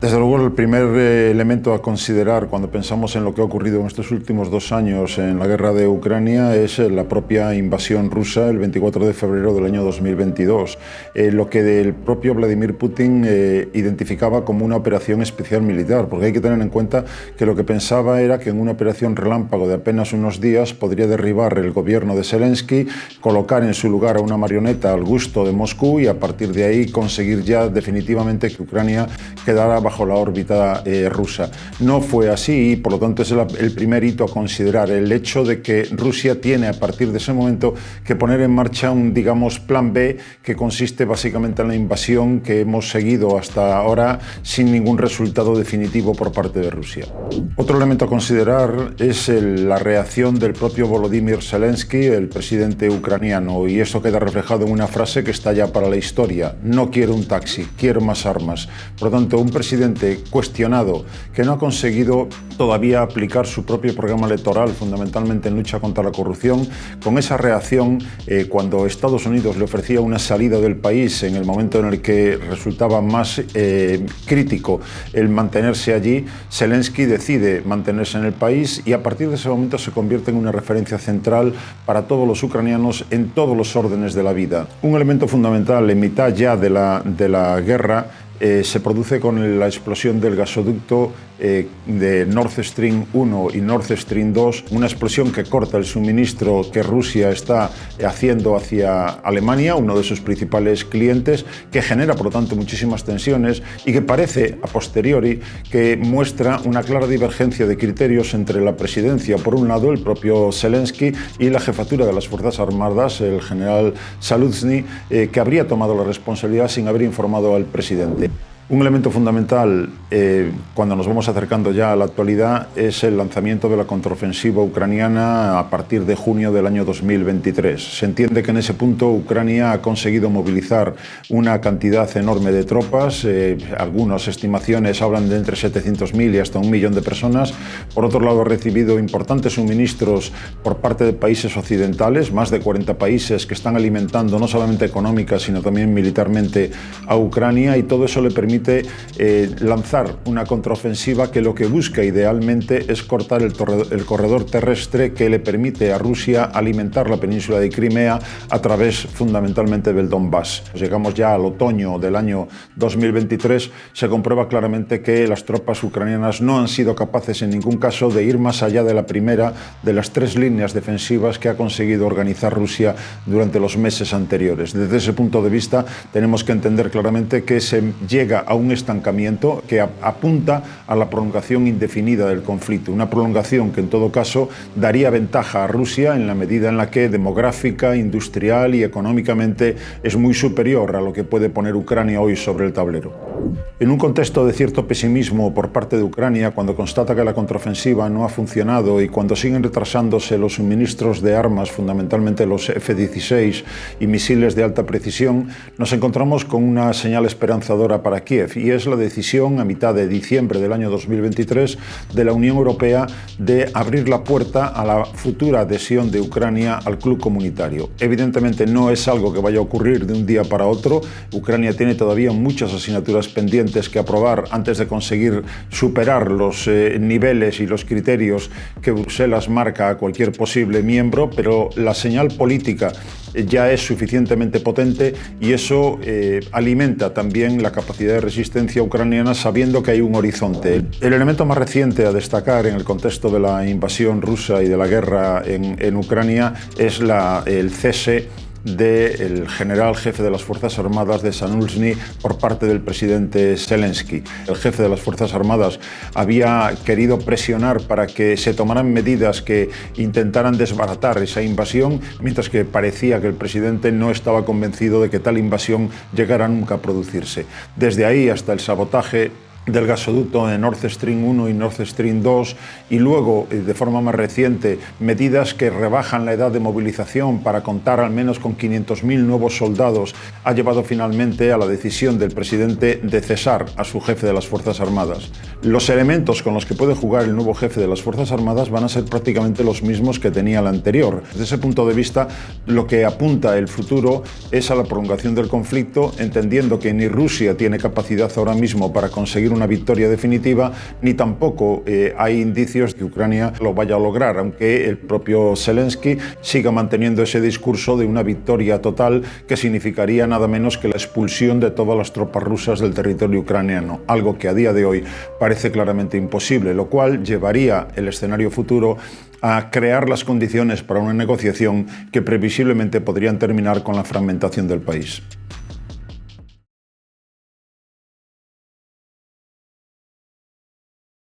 Desde luego, el primer elemento a considerar cuando pensamos en lo que ha ocurrido en estos últimos 2 años en la guerra de Ucrania es la propia invasión rusa el 24 de febrero del año 2022, lo que el propio Vladimir Putin identificaba como una operación especial militar, porque hay que tener en cuenta que lo que pensaba era que en una operación relámpago de apenas unos días podría derribar el gobierno de Zelensky, colocar en su lugar a una marioneta al gusto de Moscú y a partir de ahí conseguir ya definitivamente que Ucrania quedara bajo la órbita rusa. No fue así y por lo tanto es el primer hito a considerar, el hecho de que Rusia tiene a partir de ese momento que poner en marcha un, digamos, plan B que consiste básicamente en la invasión que hemos seguido hasta ahora sin ningún resultado definitivo por parte de Rusia. Otro elemento a considerar es la reacción del propio Volodymyr Zelensky, el presidente ucraniano, y esto queda reflejado en una frase que está ya para la historia: no quiero un taxi, quiero más armas. Por lo tanto, un presidente cuestionado que no ha conseguido todavía aplicar su propio programa electoral, fundamentalmente en lucha contra la corrupción, con esa reacción cuando Estados Unidos le ofrecía una salida del país en el momento en el que resultaba más crítico el mantenerse allí, Zelensky decide mantenerse en el país y a partir de ese momento se convierte en una referencia central para todos los ucranianos en todos los órdenes de la vida. Un elemento fundamental en mitad ya de la guerra se produce con la explosión del gasoducto de Nord Stream 1 y Nord Stream 2, una explosión que corta el suministro que Rusia está haciendo hacia Alemania, uno de sus principales clientes, que genera por lo tanto muchísimas tensiones y que parece a posteriori que muestra una clara divergencia de criterios entre la presidencia, por un lado el propio Zelensky, y la jefatura de las Fuerzas Armadas, el general Zaluzny, que habría tomado la responsabilidad sin haber informado al presidente. Un elemento fundamental cuando nos vamos acercando ya a la actualidad es el lanzamiento de la contraofensiva ucraniana a partir de junio del año 2023. Se entiende que en ese punto Ucrania ha conseguido movilizar una cantidad enorme de tropas, algunas estimaciones hablan de entre 700.000 y hasta 1 millón de personas. Por otro lado, ha recibido importantes suministros por parte de países occidentales, más de 40 países que están alimentando no solamente económica sino también militarmente a Ucrania, y todo eso le permite lanzar una contraofensiva que lo que busca idealmente es cortar el corredor terrestre que le permite a Rusia alimentar la península de Crimea a través fundamentalmente del Donbass. Llegamos ya al otoño del año 2023, se comprueba claramente que las tropas ucranianas no han sido capaces en ningún caso de ir más allá de la primera de las 3 líneas defensivas que ha conseguido organizar Rusia durante los meses anteriores. Desde ese punto de vista tenemos que entender claramente que se llega a un estancamiento que apunta a la prolongación indefinida del conflicto, una prolongación que en todo caso daría ventaja a Rusia en la medida en la que demográfica, industrial y económicamente es muy superior a lo que puede poner Ucrania hoy sobre el tablero. En un contexto de cierto pesimismo por parte de Ucrania, cuando constata que la contraofensiva no ha funcionado y cuando siguen retrasándose los suministros de armas, fundamentalmente los F-16 y misiles de alta precisión, nos encontramos con una señal esperanzadora para Kiev, y es la decisión a mitad de diciembre del año 2023 de la Unión Europea de abrir la puerta a la futura adhesión de Ucrania al club comunitario. Evidentemente no es algo que vaya a ocurrir de un día para otro. Ucrania tiene todavía muchas asignaturas pendientes que aprobar antes de conseguir superar los niveles y los criterios que Bruselas marca a cualquier posible miembro, pero la señal política ya es suficientemente potente y eso alimenta también la capacidad de resistencia ucraniana, sabiendo que hay un horizonte. El elemento más reciente a destacar en el contexto de la invasión rusa y de la guerra en Ucrania es el cese del general jefe de las Fuerzas Armadas de Zaluzny por parte del presidente Zelensky. El jefe de las Fuerzas Armadas había querido presionar para que se tomaran medidas que intentaran desbaratar esa invasión, mientras que parecía que el presidente no estaba convencido de que tal invasión llegara nunca a producirse. Desde ahí hasta el sabotaje del gasoducto de Nord Stream 1 y Nord Stream 2 y luego, de forma más reciente, medidas que rebajan la edad de movilización para contar al menos con 500.000 nuevos soldados, ha llevado finalmente a la decisión del presidente de cesar a su jefe de las Fuerzas Armadas. Los elementos con los que puede jugar el nuevo jefe de las Fuerzas Armadas van a ser prácticamente los mismos que tenía el anterior. Desde ese punto de vista, lo que apunta el futuro es a la prolongación del conflicto, entendiendo que ni Rusia tiene capacidad ahora mismo para conseguir una victoria definitiva, ni tampoco hay indicios de que Ucrania lo vaya a lograr, aunque el propio Zelensky siga manteniendo ese discurso de una victoria total que significaría nada menos que la expulsión de todas las tropas rusas del territorio ucraniano, algo que a día de hoy parece claramente imposible, lo cual llevaría el escenario futuro a crear las condiciones para una negociación que previsiblemente podrían terminar con la fragmentación del país.